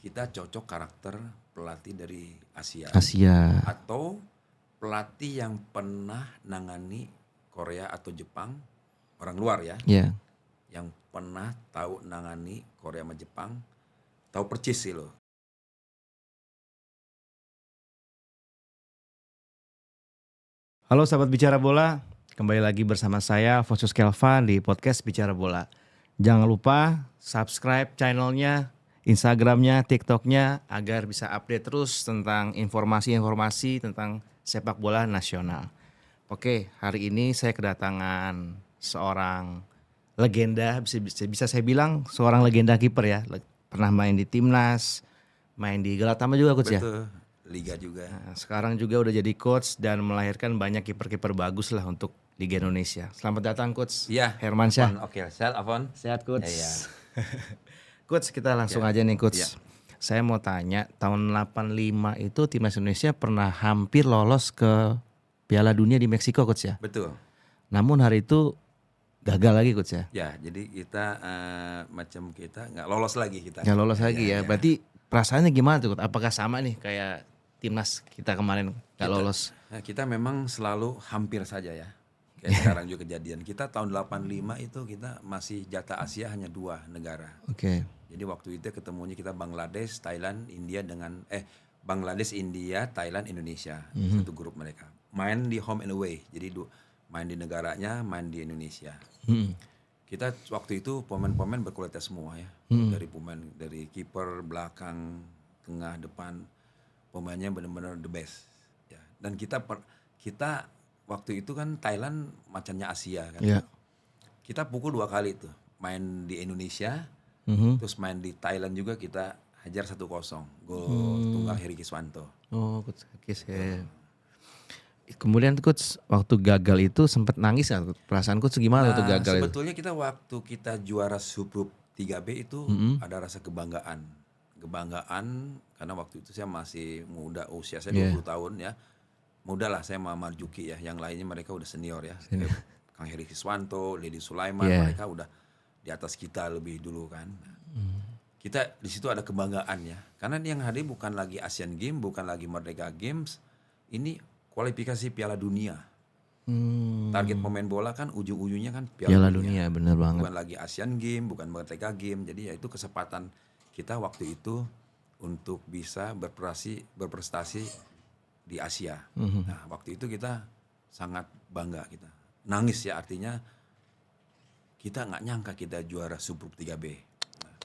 kita cocok karakter pelatih dari Asia. Asia. Atau pelatih yang pernah nangani Korea atau Jepang, orang luar ya. Ya. Yang pernah tahu nangani Korea sama Jepang, tahu percis sih loh. Halo sahabat Bicara Bola, kembali lagi bersama saya Fosus Kelvan di podcast Bicara Bola. Jangan lupa subscribe channelnya, Instagramnya, TikToknya agar bisa update terus tentang informasi-informasi tentang sepak bola nasional. Oke, hari ini saya kedatangan seorang legenda, bisa saya bilang seorang legenda kiper ya. Pernah main di timnas, main di Galatama juga coach ya. Betul, Liga juga. Nah, sekarang juga udah jadi coach dan melahirkan banyak kiper-kiper bagus lah untuk Liga Indonesia. Selamat datang coach Iya, Hermansyah. Oke, sehat Avon. Sehat coach. Iya. Coach, kita langsung aja nih coach. Iya. Saya mau tanya, tahun 85 itu timnas Indonesia pernah hampir lolos ke Piala Dunia di Meksiko coach ya. Betul. Namun hari itu gagal lagi coach ya. Ya, jadi kita macam kita nggak lolos lagi kita. Nggak lolos lagi ya. Ya. Berarti perasaannya gimana tuh coach? Apakah sama nih kayak timnas kita kemarin nggak lolos? Nah, kita memang selalu hampir saja ya. Kayak sekarang juga kejadian. Kita tahun 85 itu kita masih jatah Asia hanya 2 negara. Oke. Jadi waktu itu ketemunya kita Bangladesh, Thailand, India dengan Bangladesh, India, Thailand, Indonesia. Satu grup mereka. Main di home and away. Jadi main di negaranya, main di Indonesia. Kita waktu itu pemain-pemain berkualitas semua ya. Dari kiper, belakang, tengah, depan, pemainnya benar-benar the best. Ya. Dan kita waktu itu kan Thailand macannya Asia kan. Yeah. Kita pukul 2 kali tuh. Main di Indonesia, terus main di Thailand juga kita hajar 1-0. Gol tunggal Heri Kiswanto. Oh, coach Kis ya. Kemudian coach waktu gagal itu sempat nangis nggak? Perasaan coach gimana waktu gagal itu? Sebetulnya waktu kita juara Subgrup 3B itu ada rasa kebanggaan. Kebanggaan karena waktu itu saya masih muda, usia saya 20 tahun ya. Muda lah saya sama Marjuki ya. Yang lainnya mereka udah senior ya. Kang Heri Kiswanto, Lady Sulaiman, mereka udah di atas kita lebih dulu kan. Kita di situ ada kebanggaan ya. Karena yang hadir bukan lagi Asian Games, bukan lagi Merdeka Games. Ini kualifikasi Piala Dunia. Target pemain bola kan ujung-ujungnya kan Piala Dunia. Bener banget. Bukan lagi Asian Games, bukan Merdeka Games. Jadi ya itu kesempatan kita waktu itu untuk bisa berprestasi di Asia. Nah, waktu itu kita sangat bangga kita. Nangis ya, artinya kita nggak nyangka kita juara Subgrup 3B. Nah,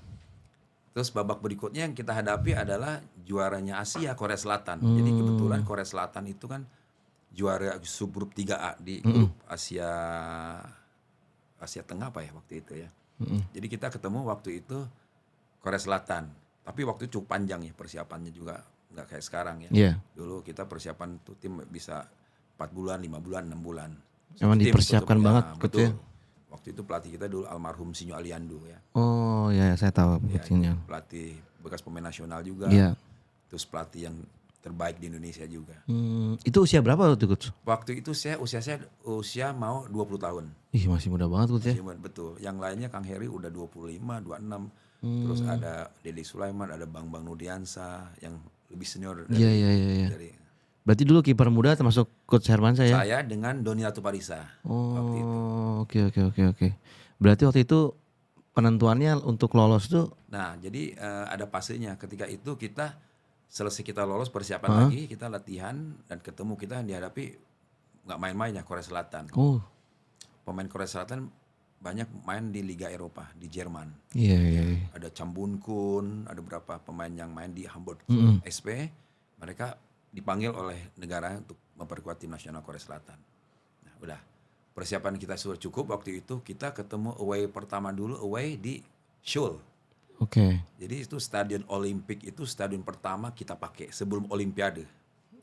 terus babak berikutnya yang kita hadapi adalah juaranya Asia, Korea Selatan. Jadi kebetulan Korea Selatan itu kan juara Subgrup 3A di grup Asia Tengah apa ya waktu itu ya. Jadi kita ketemu waktu itu Korea Selatan. Tapi waktu itu cukup panjang ya persiapannya juga. Nggak kayak sekarang ya. Yeah. Dulu kita persiapan tuh tim bisa 4 bulan, 5 bulan, 6 bulan. Emang dipersiapkan banget coach ya. Waktu itu pelatih kita dulu almarhum Sinyo Aliando ya. Oh ya saya tahu Ya, pelatih bekas pemain nasional juga. Iya. Terus pelatih yang terbaik di Indonesia juga. Itu usia berapa waktu coach? Waktu itu usia mau 20 tahun. Ih masih muda banget coach ya. Betul. Yang lainnya Kang Heri udah 25, 26. Terus ada Deli Sulaiman, ada Bang Nudiansa yang lebih senior dari, Iya. dari Berarti dulu kiper muda termasuk coach Hermansyah ya? saya dengan Doni Latuparisa. Waktu itu. Oke. Berarti waktu itu penentuannya untuk lolos tuh? Nah, jadi ada fasenya. Ketika itu kita selesai kita lolos persiapan lagi, kita latihan dan ketemu kita yang dihadapi nggak main-main ya Korea Selatan. Oh. Pemain Korea Selatan banyak main di Liga Eropa di Jerman. Iya. Ada Chambun Kun, ada beberapa pemain yang main di Hamburg SP. Mereka dipanggil oleh negara untuk memperkuat tim nasional Korea Selatan. Nah, udah persiapan kita sudah cukup waktu itu. Kita ketemu away pertama dulu di Seoul. Oke. Jadi itu stadion Olimpik itu stadion pertama kita pakai sebelum Olimpiade.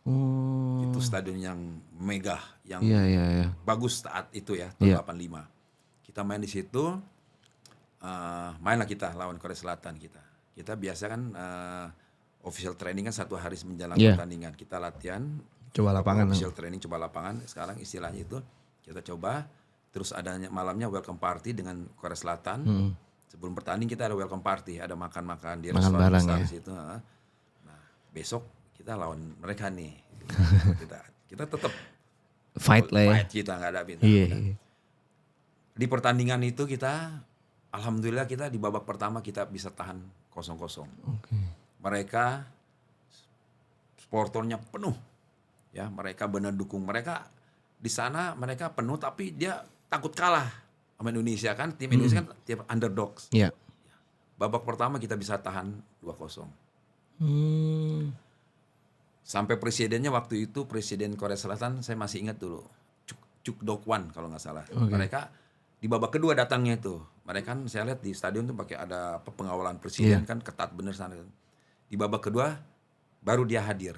Oh. Itu stadion yang megah, yang Iya. bagus saat itu ya tahun 85. Kita main di situ, mainlah kita lawan Korea Selatan kita. Kita biasa kan official training kan 1 hari menjelang pertandingan. Kita latihan. Coba lapangan. Official training coba lapangan. Sekarang istilahnya itu kita coba. Terus adanya malamnya welcome party dengan Korea Selatan. Sebelum bertanding kita ada welcome party, ada makan-makan di Makan restoran bareng besar ya. di situ. Nah, besok kita lawan mereka nih. Kita tetap Fight lah ya. fight, kita nggak ada bintang. Iya. Di pertandingan itu kita, alhamdulillah kita di babak pertama kita bisa tahan 0-0. Oke. Mereka supporternya penuh, ya mereka benar dukung. Mereka di sana mereka penuh, tapi dia takut kalah sama Indonesia kan. Tim Indonesia kan tim underdogs. Iya. Babak pertama kita bisa tahan 2-0. Sampai presidennya waktu itu, Presiden Korea Selatan, saya masih ingat dulu, Chuk Dok-wan kalau nggak salah. Mereka di babak kedua datangnya itu, mereka kan saya lihat di stadion tuh pakai ada pengawalan presiden kan ketat bener sana. Di babak kedua baru dia hadir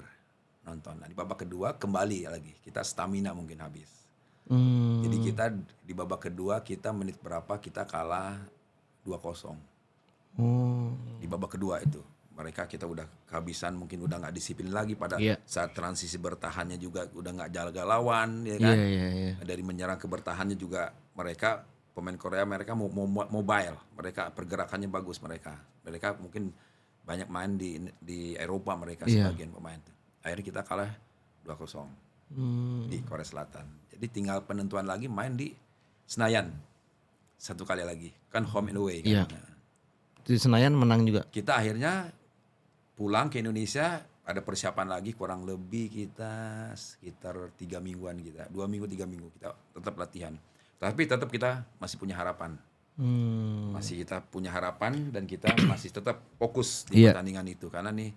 nonton. Nah, di babak kedua kembali lagi, kita stamina mungkin habis. Jadi kita di babak kedua kita menit berapa kita kalah 2-0. Di babak kedua itu. Mereka kita udah kehabisan, mungkin udah nggak disiplin lagi pada saat transisi bertahannya juga udah nggak jaga lawan, ya kan? Dari menyerang ke bertahannya juga mereka pemain Korea mereka mobile, mereka pergerakannya bagus mereka mungkin banyak main di Eropa mereka sebagian pemain. Akhirnya kita kalah 2-0 di Korea Selatan. Jadi tinggal penentuan lagi main di Senayan satu kali lagi, kan home and away kan. Di Senayan menang juga. Kita akhirnya pulang ke Indonesia, ada persiapan lagi kurang lebih kita sekitar 3 mingguan kita. 2 minggu 3 minggu kita tetap latihan. Tapi tetap kita masih punya harapan. Masih kita punya harapan dan kita masih tetap fokus di pertandingan itu. Karena nih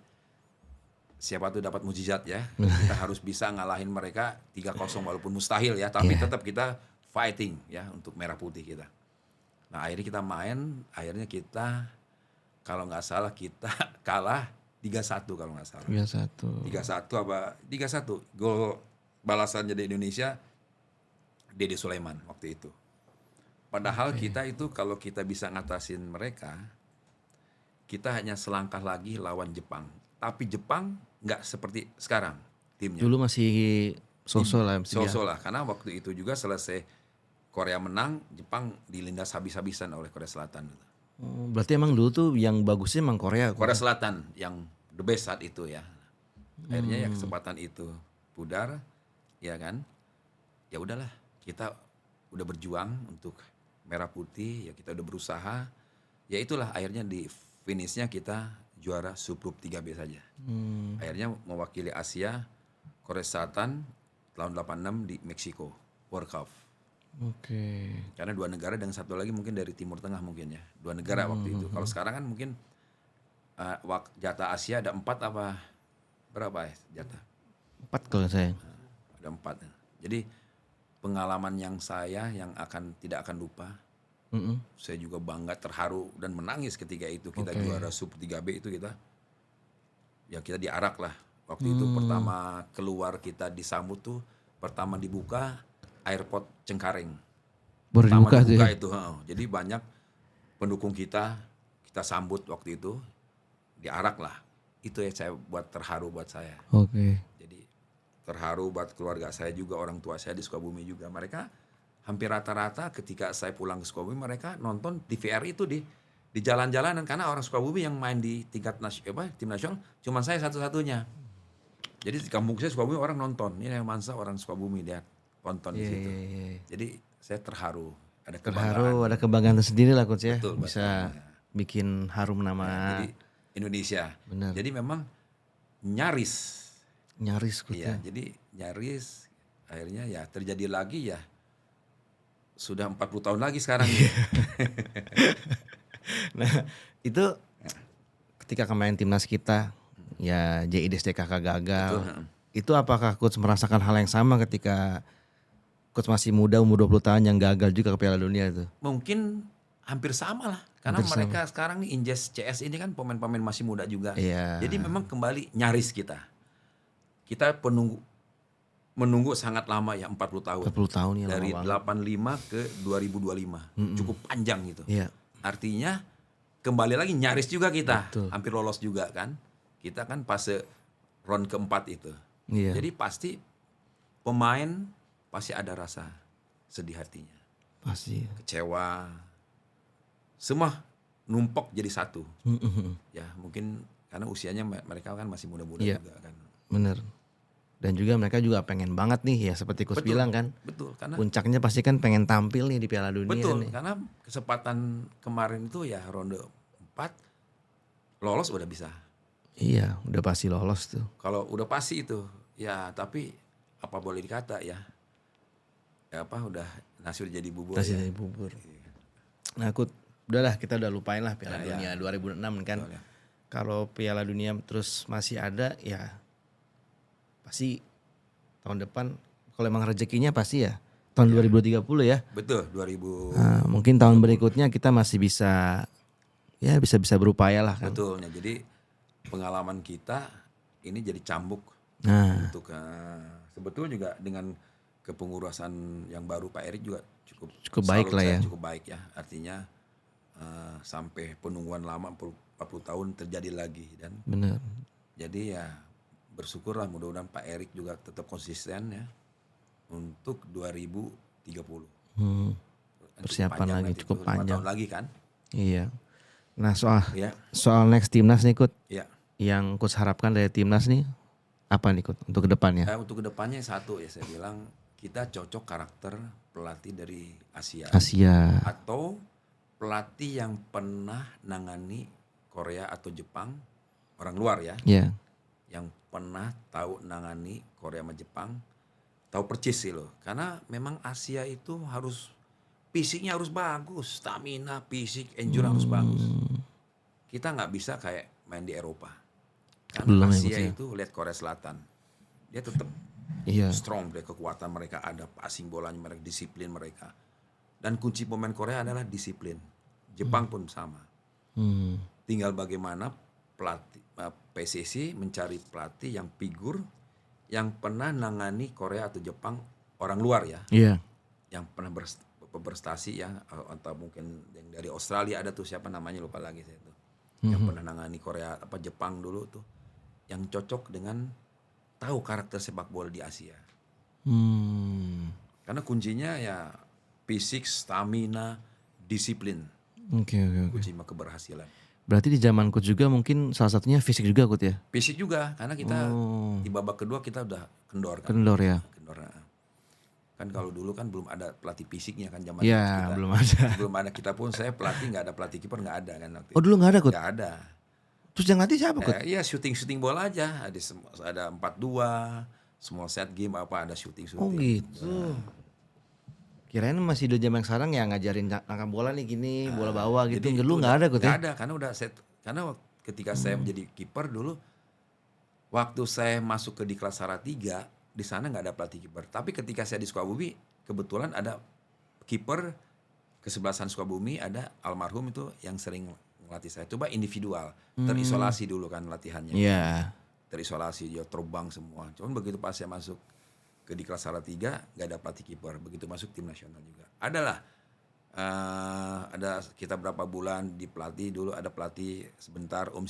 siapa tuh dapat mujizat ya. Kita harus bisa ngalahin mereka 3-0 walaupun mustahil ya. Tapi tetap kita fighting ya untuk merah putih kita. Nah akhirnya kita main, akhirnya kita kalau nggak salah kita kalah 3-1 kalau nggak salah. 3-1 apa? 3-1. Gol balasannya di Indonesia Dede Sulaiman waktu itu. Padahal kita itu kalau kita bisa ngatasin mereka, kita hanya selangkah lagi lawan Jepang. Tapi Jepang nggak seperti sekarang timnya. Dulu masih so-so lah. So-so lah, karena waktu itu juga selesai Korea menang, Jepang dilindas habis-habisan oleh Korea Selatan. Berarti emang dulu tuh yang bagusnya emang Korea Selatan yang the best saat itu ya. Akhirnya ya kesempatan itu pudar, ya kan? Ya udahlah, kita udah berjuang untuk merah putih, ya kita udah berusaha. Ya itulah akhirnya di finishnya kita juara subgrup 3B saja. Akhirnya mewakili Asia, Korea Selatan tahun 86 di Meksiko World Cup. Karena 2 negara dan satu lagi mungkin dari Timur Tengah mungkin ya. 2 negara waktu itu. Kalau sekarang kan mungkin jatah Asia ada 4 apa berapa ya jatah? 4 kalau saya. Ada 4. Jadi pengalaman yang saya yang tidak akan lupa. Saya juga bangga, terharu dan menangis ketika itu kita juara Sub 3B itu kita diarak lah. Waktu itu pertama keluar kita disambut tuh pertama dibuka airport Cengkareng. Baru dibuka itu. Jadi banyak pendukung kita sambut waktu itu, diarak lah. Itu yang saya buat terharu buat saya. Jadi terharu buat keluarga saya juga, orang tua saya di Sukabumi juga. Mereka hampir rata-rata ketika saya pulang ke Sukabumi mereka nonton TVRI itu di jalan-jalanan karena orang Sukabumi yang main di tingkat tim nasional cuma saya satu-satunya. Jadi di kampung saya Sukabumi orang nonton. Ini yang Mansa orang Sukabumi dia nonton di situ. Jadi saya terharu, ada kebanggaan. Ada kebanggaan tersendiri lah coach ya. Betul, bisa bikin harum nama jadi Indonesia. Benar. Jadi memang nyaris coach ya. Jadi nyaris akhirnya ya terjadi lagi ya. Sudah 40 tahun lagi sekarang. Nah, itu ketika kemarin timnas kita ya JIDSDKK gagal. Betul. Itu apakah coach merasakan hal yang sama ketika coach masih muda umur 20 tahun yang gagal juga ke Piala Dunia itu? Mungkin hampir sama lah. Karena mereka sekarang nih Injes CS ini kan pemain-pemain masih muda juga. Jadi memang kembali nyaris kita. Kita menunggu sangat lama ya 40 tahun. 40 tahun ya. Dari 85 ke 2025. Cukup panjang gitu. Artinya kembali lagi nyaris juga kita. Hampir lolos juga kan. Kita kan fase round keempat itu. Jadi pasti pemain pasti ada rasa sedih hatinya. Pasti. Kecewa. Semua numpuk jadi satu. Ya mungkin karena usianya mereka kan masih muda-muda Iya. juga kan. Bener. Dan juga mereka juga pengen banget nih ya seperti Coach bilang kan. Betul, karena Puncaknya pasti kan pengen tampil nih di Piala Dunia betul, nih. karena kesempatan kemarin itu ya ronde 4 lolos udah bisa. Iya, udah pasti lolos tuh. Kalau udah pasti itu, ya tapi apa boleh dikata ya, ya apa udah nasi udah jadi bubur. Pasti Ya. dari bubur. Nah, udahlah kita udah lupain lah Piala Ya, Dunia 2006 kan. Betul, ya. Kalau Piala Dunia terus masih ada ya pasti tahun depan kalau emang rezekinya pasti ya tahun 2030 ya. Betul, 2000. Nah, mungkin tahun berikutnya kita masih bisa ya bisa berupaya lah kan. Betul, ya. Jadi pengalaman kita ini jadi cambuk Nah, untuk sebetulnya juga dengan kepengurusan yang baru Pak Erik juga Cukup baik salut lah saya, ya. cukup baik ya. Artinya sampai penungguan lama 40 tahun terjadi lagi dan bener. jadi ya bersyukurlah mudah-mudahan Pak Erik juga tetap konsisten ya untuk 2030. Persiapan Panjang lagi, nanti cukup tuh, 5 panjang. tahun lagi kan? Iya. Nah Ya, soal next timnas nih Kut, ya. yang Coach harapkan dari timnas nih apa nih Kut untuk kedepannya? Untuk kedepannya satu ya saya bilang kita cocok karakter pelatih dari Asia. Asia. Atau pelatih yang pernah nangani Korea atau Jepang, orang luar ya, Ya. yang pernah tahu nangani Korea sama Jepang, tahu percis sih loh. Karena memang Asia itu harus fisiknya harus bagus, stamina, fisik, endurance harus bagus. Kita nggak bisa kayak main di Eropa. Karena Belum ya, Asia Coach, ya. itu lihat Korea Selatan, dia tetap Iya. strong, dia kekuatan mereka ada, passing bolanya mereka, disiplin mereka. Dan kunci pemain Korea adalah disiplin. Jepang pun sama. Tinggal bagaimana pelatih PSSI mencari pelatih yang figur yang pernah nangani Korea atau Jepang orang luar ya, Iya. yang pernah berprestasi ya, atau mungkin yang dari Australia ada tuh siapa namanya lupa lagi saya tuh, yang pernah nangani Korea apa Jepang dulu tuh, yang cocok dengan tahu karakter sepak bola di Asia. Karena kuncinya ya fisik, stamina, disiplin. Oke. Kunci keberhasilan. Berarti di zaman Coach juga mungkin salah satunya fisik juga Coach ya? Fisik juga, karena kita di babak kedua kita udah kendor kan. Kendor ya? Kendor. Kan kalau dulu kan belum ada pelatih fisiknya kan zaman Ya, kita. belum ada. Belum ada, kita pun saya pelatih nggak ada, pelatih kiper nggak ada kan waktu Oh dulu nggak ada Coach? nggak ada. Terus yang latih siapa Coach? Iya shooting bola aja, ada 4-2, small set game apa ada shooting. Oh gitu. Kirain masih di zaman sekarang ya ngajarin angkat bola nih gini, bola bawah gitu. Jadi Dulu itu nggak ada Coach nggak ya? ada karena udah set. Karena ketika saya menjadi kiper dulu, waktu saya masuk ke Diklat Salatiga, di sana nggak ada pelatih kiper. Tapi ketika saya di Sukabumi, kebetulan ada kiper kesebelasan Sukabumi, ada almarhum itu yang sering ngelatih saya. Coba individual, terisolasi dulu kan latihannya. Iya. Terisolasi, dia terbang semua. Cuman begitu pas saya masuk ke Diklat Salatiga, nggak ada pelatih kiper. Begitu masuk tim nasional juga. Adalah ada kita berapa bulan di pelatih dulu, ada pelatih sebentar Om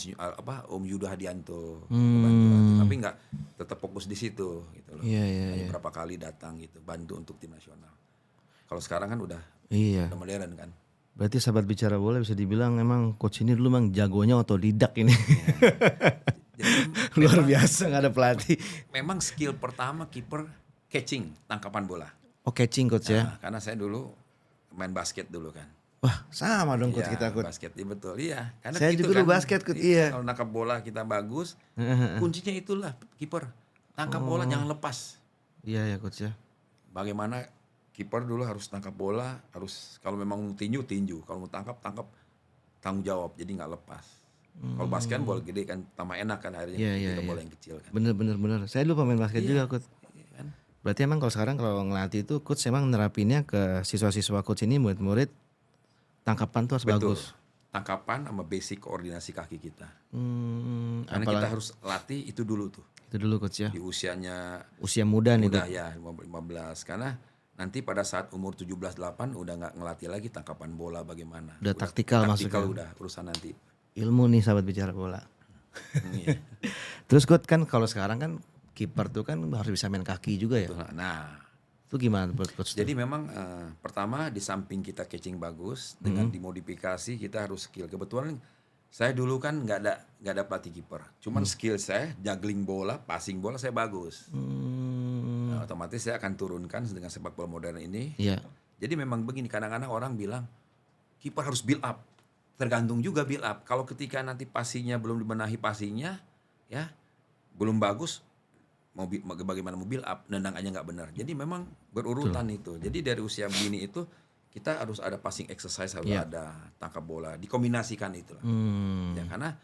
Yudo Hadianto, tapi nggak tetap fokus di situ gitu loh. Iya. Berapa kali datang gitu bantu untuk tim nasional. Kalau sekarang kan udah Iya. modern kan. Berarti sahabat bicara bola bisa dibilang emang Coach ini dulu emang jagonya otodidak ini. Jadi Luar biasa nggak ada pelatih. memang skill pertama kiper catching, tangkapan bola. Oh catching Coach ya? Nah, karena saya dulu main basket dulu kan. Wah sama dong Coach Iya, kita Coach. basket, iya betul. Iya, karena Saya gitu juga dulu basket, Coach. Iya. Kalau nangkap bola kita bagus, kuncinya itulah kiper. Tangkap bola jangan lepas. Iya ya Coach ya. Bagaimana kiper dulu harus tangkap bola, harus kalau memang mau tinju, kalau mau tangkap tanggung jawab, jadi nggak lepas. Kalau basket kan bola gede kan tambah enak kan akhirnya Iya. bola yang kecil kan. Bener. Saya dulu pemain basket juga Coach. Iya kan? Berarti emang kalau sekarang kalau ngelatih itu Coach emang nerapinnya ke siswa-siswa Coach ini murid-murid tangkapan tuh harus Betul. bagus. Tangkapan sama basic koordinasi kaki kita. Karena Apalagi kita harus latih itu dulu tuh. itu dulu Coach ya. Di usianya Usia muda nih udah Coach. ya 15. Karena nanti pada saat umur 17-8 udah nggak ngelatih lagi tangkapan bola bagaimana. Udah taktikal masuknya. udah urusan nanti. Ilmu nih sahabat bicara bola. Iya. Terus Coach kan kalau sekarang kan kiper tuh kan harus bisa main kaki juga ya. Nah, Itu gimana buat coach? Jadi memang pertama di samping kita catching bagus, dengan dimodifikasi kita harus skill. Kebetulan saya dulu kan nggak ada pelatih kiper. Cuman skill saya juggling bola, passing bola saya bagus. Nah, otomatis saya akan turunkan dengan sepak bola modern ini. Iya. Jadi memang begini, kadang-kadang orang bilang kiper harus build up. Tergantung juga build up. Kalau ketika nanti passingnya belum dibenahi passingnya, ya belum bagus, bagaimana mau build up, nendang aja nggak benar. Jadi memang berurutan itu. Jadi dari usia begini itu kita harus ada passing exercise, harus ada tangkap bola, dikombinasikan itulah. Ya karena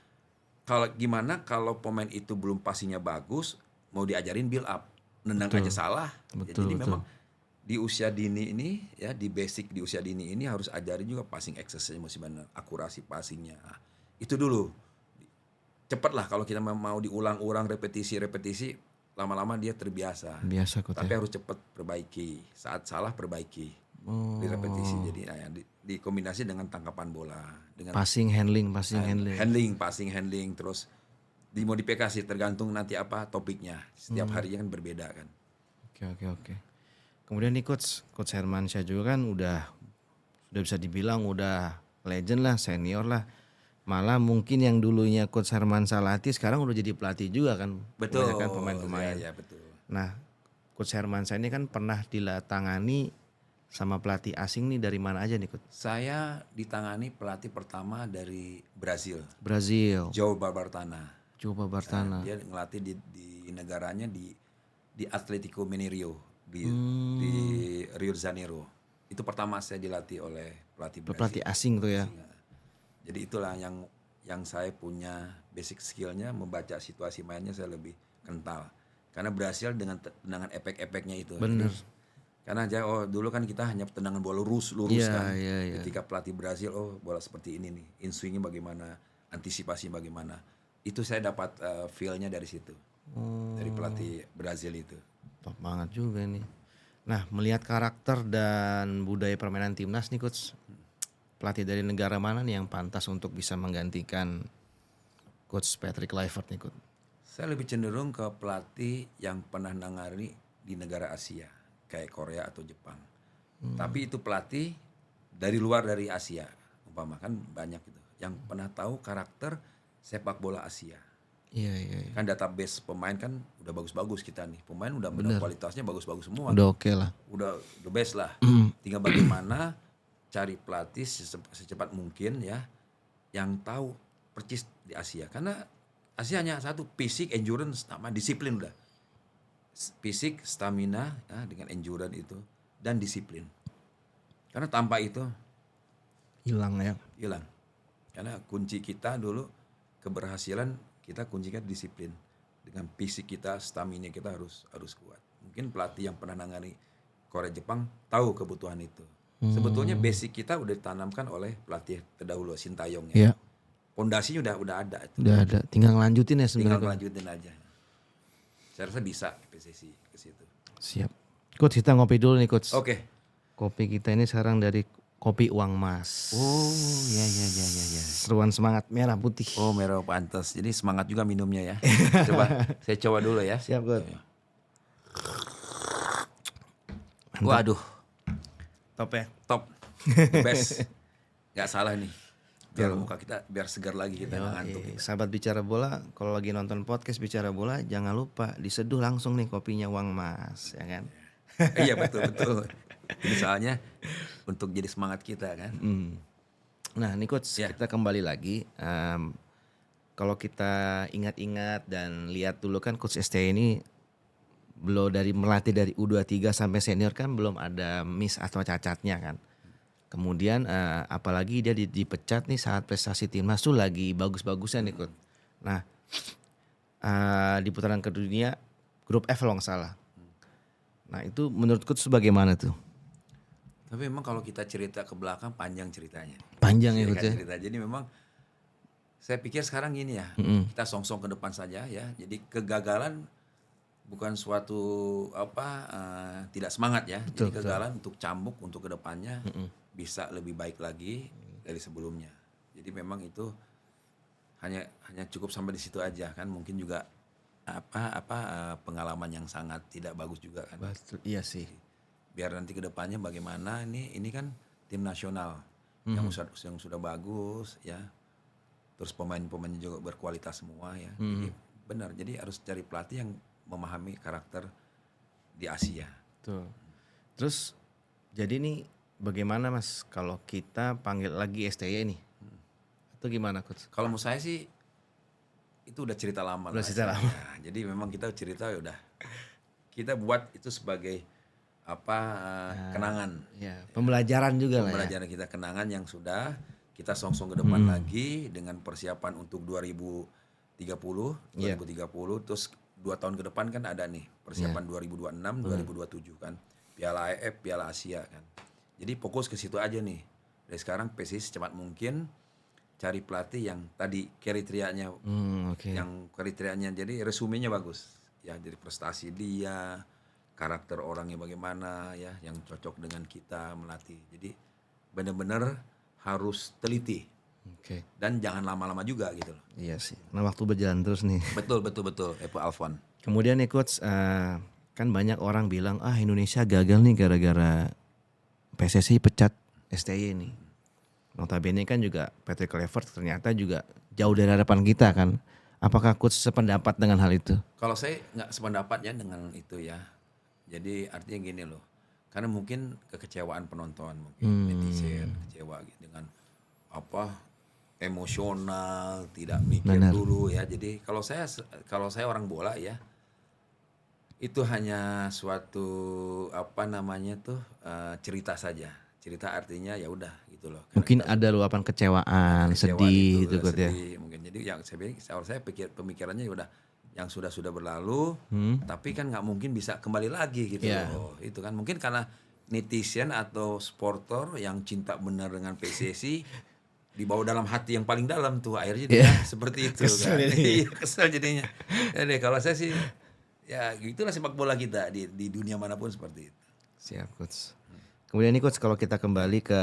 kalau pemain itu belum passingnya bagus, mau diajarin build up, nendang aja salah. Jadi memang di usia dini ini ya, di basic di usia dini ini harus ajarin juga passing exercise, mesti benar, akurasi passingnya. Nah, itu dulu. Cepat lah kalau kita mau diulang-ulang, repetisi, lama-lama dia terbiasa. Tapi harus cepat perbaiki. Saat salah perbaiki. Di repetisi. Jadi dikombinasi dengan tangkapan bola, dengan passing handling. Passing handling, terus dimodifikasi tergantung nanti apa topiknya. Setiap harinya kan berbeda kan. Oke. Kemudian nih coach Hermansyah juga kan udah bisa dibilang udah legend lah, senior lah. Malah mungkin yang dulunya coach Hermansyah latih sekarang udah jadi pelatih juga kan. Betul. Kan pemain-pemain. Ya, betul. Nah, coach Hermansyah ini kan pernah dilatangani sama pelatih asing nih dari mana aja nih coach? Saya ditangani pelatih pertama dari Brazil. João Barbatana. Nah, dia ngelatih di negaranya di Atlético Mineiro di Rio de Janeiro. Itu pertama saya dilatih oleh pelatih Brazil. Pelatih asing tuh ya. Jadi itulah yang saya punya basic skillnya, membaca situasi mainnya saya lebih kental. Karena Brazil dengan tendangan efek-efeknya itu. Bener. Karena dulu kan kita hanya tendangan bola lurus kan. Ketika pelatih Brazil, bola seperti ini nih, in swingnya bagaimana, antisipasi bagaimana. Itu saya dapat feel-nya dari situ. Dari pelatih Brazil itu. Top banget juga nih. Nah, melihat karakter dan budaya permainan timnas nih coach, pelatih dari negara mana nih yang pantas untuk bisa menggantikan coach Patrick Kluivert nih coach? Saya lebih cenderung ke pelatih yang pernah nangani di negara Asia, kayak Korea atau Jepang. Tapi itu pelatih dari luar dari Asia, umpama kan banyak gitu, yang pernah tahu karakter sepak bola Asia. Iya. Kan database pemain kan udah bagus-bagus kita nih. Pemain udah kualitasnya bagus-bagus semua. Udah oke lah. Udah the best lah. Tinggal bagaimana cari pelatih secepat mungkin ya yang tahu persis di Asia. Karena Asia hanya satu, fisik, endurance, sama disiplin udah. Fisik, stamina ya, dengan endurance itu dan disiplin. Karena tanpa itu hilang. Karena kunci kita dulu keberhasilan kita kuncikan disiplin. Dengan fisik kita, stamina kita harus kuat. Mungkin pelatih yang pernah nangani Korea Jepang tahu kebutuhan itu. Sebetulnya basic kita udah ditanamkan oleh pelatih terdahulu Sintayong ya. Pondasinya udah ada itu. Udah ada, tinggal ngelanjutin ya sebenarnya. Tinggal lanjutin aja. Saya rasa bisa PSSI ke situ. Siap. Coach, kita ngopi dulu nih coach. Oke. Kopi kita ini sekarang dari Kopi Uang Mas. Oh, ya. Seruan semangat merah putih. Oh, merah pantas. Jadi semangat juga minumnya ya. Saya coba dulu ya. Siap, coach. Waduh. Top ya? Top. Best. Gak salah nih. Biar muka kita biar segar lagi kita ngantuk. Sahabat Bicara Bola, kalau lagi nonton podcast Bicara Bola jangan lupa diseduh langsung nih kopinya Uang Mas, ya kan? Iya betul. Ini soalnya untuk jadi semangat kita kan. Nah nih coach, kita kembali lagi. Kalau kita ingat-ingat dan lihat dulu kan coach ST ini belum melatih dari U23 sampai senior kan belum ada miss atau cacatnya kan. Kemudian apalagi dia dipecat nih saat prestasi timnas tuh lagi bagus-bagusnya nih coach. Nah di putaran kedua grup F kalau nggak salah. Nah itu menurut coach bagaimana tuh? Tapi memang kalau kita cerita ke belakang panjang ceritanya. Panjang ya coach ya. Jadi memang saya pikir sekarang gini ya, kita song-song ke depan saja ya. Jadi kegagalan bukan suatu tidak semangat ya. Betul, jadi kegagalan untuk cambuk untuk kedepannya bisa lebih baik lagi dari sebelumnya. Jadi memang itu hanya cukup sampai di situ aja kan. Mungkin juga pengalaman yang sangat tidak bagus juga kan. Betul, iya sih. biar nanti ke depannya bagaimana ini kan tim nasional yang sudah bagus ya. Terus pemain-pemainnya juga berkualitas semua ya. Jadi benar, jadi harus cari pelatih yang memahami karakter di Asia. Tuh. Terus jadi nih bagaimana Mas kalau kita panggil lagi STY nih? Itu gimana Coach? Kalau menurut saya sih itu udah cerita lama. Udah cerita lama. Ya, jadi memang kita cerita ya udah. Kita buat itu sebagai kenangan. Ya, pembelajaran juga lah ya. Pembelajaran kita, kenangan yang sudah kita songsong ke depan lagi dengan persiapan untuk 2030, terus 2 tahun ke depan kan ada nih persiapan 2026, 2027 kan. Piala AFF, Piala Asia kan. Jadi fokus ke situ aja nih. Dari sekarang PSSI secepat mungkin cari pelatih yang tadi kriterianya, yang kriterianya jadi resumenya bagus. Ya, jadi prestasi dia, karakter orangnya bagaimana ya, yang cocok dengan kita melatih. Jadi benar-benar harus teliti. Dan jangan lama-lama juga gitu loh. Iya sih. Nah waktu berjalan terus nih. Betul Epo Alfon. Kemudian nih Coach, kan banyak orang bilang Indonesia gagal nih gara-gara PSSI pecat STY nih. Notabene kan juga Patrick Kluivert ternyata juga jauh dari harapan kita kan. Apakah Coach sependapat dengan hal itu? Kalau saya nggak sependapat ya dengan itu ya. Jadi artinya gini loh. Karena mungkin kekecewaan penonton, mungkin netizen kecewa dengan emosional, tidak mikir dulu ya. Jadi kalau saya orang bola ya, itu hanya suatu cerita saja. Cerita artinya ya udah gitu loh. Mungkin ada luapan kecewaan, sedih gitu kan ya. Mungkin jadi yang saya pikir pemikirannya ya udah yang sudah berlalu, tapi kan nggak mungkin bisa kembali lagi gitu loh. Itu kan mungkin karena netizen atau supporter yang cinta benar dengan PSSI dibawa dalam hati yang paling dalam tuh akhirnya dia seperti itu kan. Kesel jadinya. Jadi kalau saya sih ya gitulah sepak bola kita di dunia manapun seperti itu. Siap Coach. Kemudian nih Coach, kalau kita kembali ke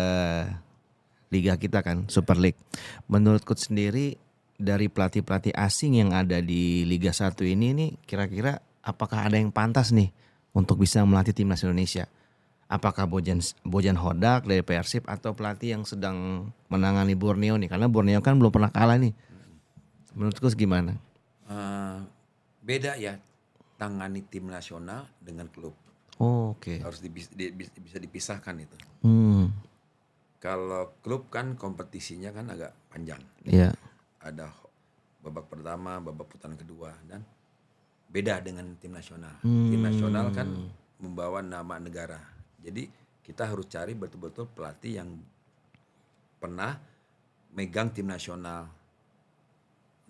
liga kita kan, Super League. Menurut Coach sendiri dari pelatih-pelatih asing yang ada di Liga 1 ini nih, kira-kira apakah ada yang pantas nih untuk bisa melatih timnas Indonesia? Apakah Bojan Hodak dari Persib atau pelatih yang sedang menangani Borneo nih? Karena Borneo kan belum pernah kalah nih. Menurut Coach gimana? Beda ya tangani tim nasional dengan klub. Oke. Harus bisa dipisahkan itu. Kalau klub kan kompetisinya kan agak panjang. Iya. Ada babak pertama, babak putaran kedua dan beda dengan tim nasional. Tim nasional kan membawa nama negara. Jadi kita harus cari betul-betul pelatih yang pernah megang tim nasional.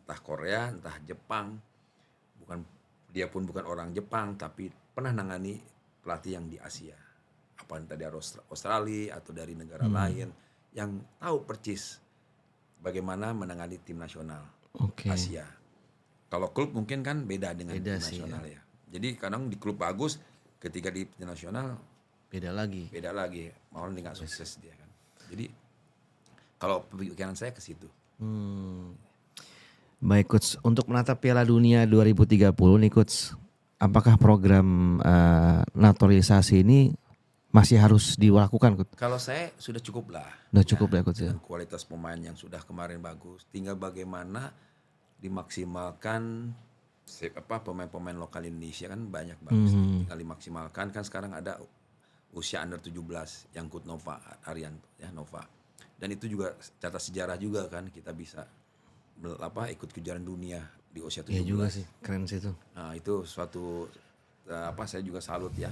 Entah Korea, entah Jepang. Dia pun bukan orang Jepang tapi pernah nangani pelatih yang di Asia. Apa dari Australia atau dari negara lain yang tahu percis bagaimana menangani tim nasional Asia. Kalau klub mungkin kan beda dengan tim nasional ya. Jadi kadang di klub bagus, ketika di tim nasional beda lagi. Malah nggak sukses dia kan. Jadi kalau pemikiran saya ke situ. Baik Coach, untuk menatap Piala Dunia 2030 nih Coach, apakah program naturalisasi ini masih harus dilakukan Coach? Kalau saya sudah cukup lah. Udah cukup ya Coach ya. Dengan kualitas pemain yang sudah kemarin bagus, tinggal bagaimana dimaksimalkan pemain-pemain lokal Indonesia kan banyak bagus. Tinggal dimaksimalkan kan sekarang ada usia under 17 yang ikut Nova Arianto ya Nova. Dan itu juga catat sejarah juga kan kita bisa ikut kejuaraan dunia di usia 17. Iya juga sih, keren sih itu. Nah, itu suatu saya juga salut ya.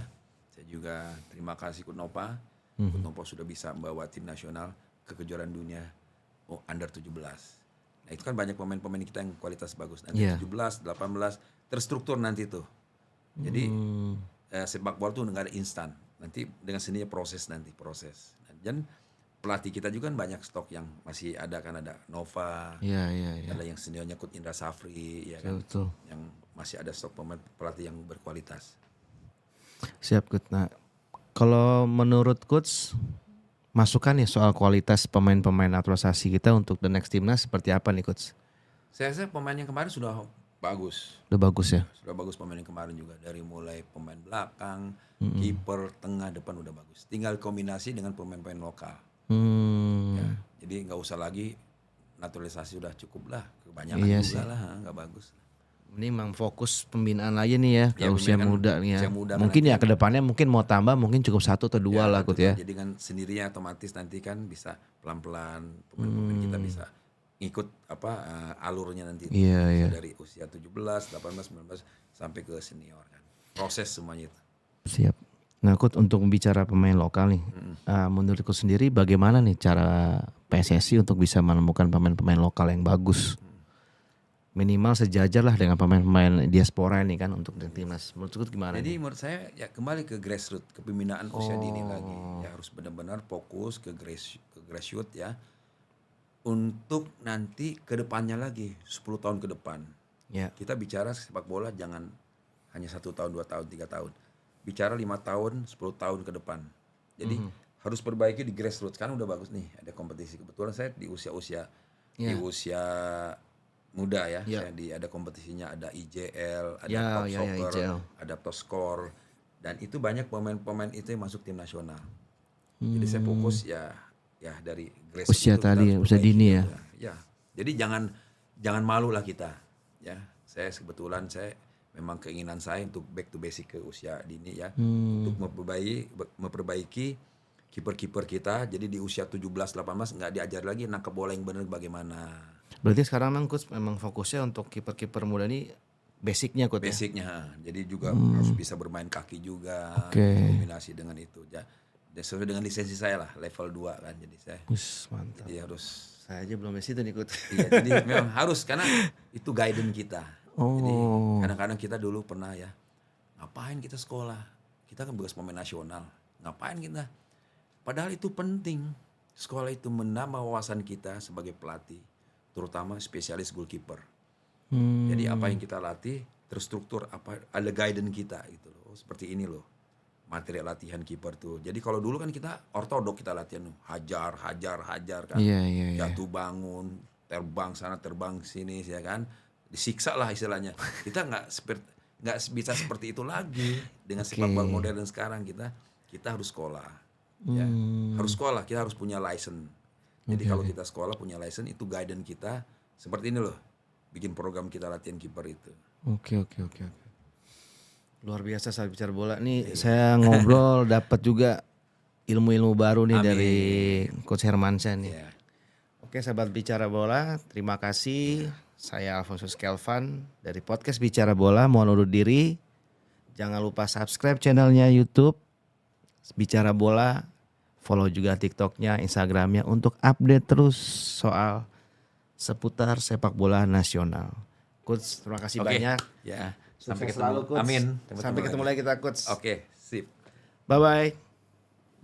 Saya juga terima kasih Coach Nova. Coach Nova sudah bisa membawa tim nasional ke kejuaraan dunia under 17. Nah, itu kan banyak pemain-pemain kita yang kualitas bagus. Nanti 17, 18 terstruktur nanti tuh. Jadi sepak bola tuh enggak ada instan. Nanti dengan seninya proses. Dan pelatih kita juga kan banyak stok yang masih ada kan, ada Nova. Ada yang seniornya Coach Indra Safri ya kan. Betul. Yang masih ada stok pemain pelatih yang berkualitas. Siap Coach. Nah, kalau menurut Coach masukan nih soal kualitas pemain-pemain naturalisasi kita untuk the next timnas seperti apa nih Coach? Saya rasa pemain yang kemarin sudah Bagus. Udah bagus ya. Sudah bagus pemain yang kemarin juga. Dari mulai pemain belakang, kiper, tengah, depan udah bagus. Tinggal kombinasi dengan pemain-pemain lokal. Ya, jadi nggak usah lagi naturalisasi, udah cukup lah. Kebanyakan Iya juga sih. lah, nggak bagus. Ini memang fokus pembinaan aja nih ya, ke Ya, usia pembinaan muda nih ya. usia muda Mungkin kan ya ke depannya mungkin mau tambah mungkin cukup 1 atau 2 lah Kut ya. Jadi kan sendirinya otomatis nanti kan bisa pelan-pelan pemain-pemain kita bisa ngikut alurnya nanti. Iya, iya. Dari usia 17, 18, 19 sampai ke senior kan. Proses semuanya itu. Siap. Nah Kut, untuk bicara pemain lokal nih, menurut Kut sendiri bagaimana nih cara PSSI untuk bisa menemukan pemain-pemain lokal yang bagus? Minimal sejajar lah dengan pemain-pemain diaspora ini kan untuk timnas. Menurut Kut gimana Jadi nih? menurut saya ya kembali ke grassroots, ke pembinaan usia dini lagi. Ya harus benar-benar fokus ke grassroots ya. Untuk nanti ke depannya lagi 10 tahun ke depan. Ya. Kita bicara sepak bola jangan hanya 1 tahun, 2 tahun, 3 tahun. Bicara 5 tahun, 10 tahun ke depan. Jadi harus perbaiki di grassroots. Kan udah bagus nih, ada kompetisi. Kebetulan saya di usia-usia di usia muda ya. Saya ada kompetisinya, ada IJL, ada Top Soccer, IJL. ada Top Score. Dan itu banyak pemain-pemain itu yang masuk tim nasional. Jadi saya fokus ya dari grassroots Usia itu tadi, kita harus usia perbaiki dini ya. juga. Ya. Jadi jangan malu lah kita. Ya, saya kebetulan memang keinginan saya untuk back to basic ke usia dini ya. Untuk memperbaiki kiper-kiper kita. Jadi di usia 17 18 nggak diajar lagi nangkep bola yang benar bagaimana. Berarti sekarang memang fokusnya untuk kiper-kiper muda ini basicnya Kut ya? Basicnya. Jadi juga harus bisa bermain kaki juga. Oke. Kombinasi dengan itu ya. Dan sesuai dengan lisensi saya lah, level 2 kan. Jadi saya Mantap. jadi harus Saya aja belum situ nih Kut. iya, jadi memang harus karena itu guidance kita. Jadi kadang-kadang kita dulu pernah ya, ngapain kita sekolah? Kita kan bekas pemain nasional. Ngapain kita? Padahal itu penting. Sekolah itu menambah wawasan kita sebagai pelatih, terutama spesialis goalkeeper. Jadi apa yang kita latih terstruktur, ada guidance kita gitu loh. Seperti ini loh. Materi latihan kiper tuh. Jadi kalau dulu kan kita ortodok kita latihan hajar kan. Iya. Jatuh bangun, terbang sana terbang sini ya kan. Disiksa lah istilahnya. Kita nggak bisa seperti itu lagi dengan sepak bola modern sekarang kita harus sekolah. Ya. Harus sekolah, kita harus punya license. Jadi kalau kita sekolah punya license itu guidance kita seperti ini loh. Bikin program kita latihan kiper itu. Oke. Luar biasa saat bicara bola nih. Saya ngobrol dapat juga ilmu-ilmu baru nih dari Coach Hermansyah nih. Ya. Oke sahabat bicara bola, terima kasih. Saya Alfonsus Kelvan dari podcast Bicara Bola. Mohon undur diri. Jangan lupa subscribe channelnya YouTube Bicara Bola. Follow juga TikToknya, Instagramnya untuk update terus soal seputar sepak bola nasional. Coach, terima kasih banyak. Ya. Sampai Sampai ketemu. Coach. Amin. Sampai ketemu lagi kita Coach. Oke, sip. Bye-bye.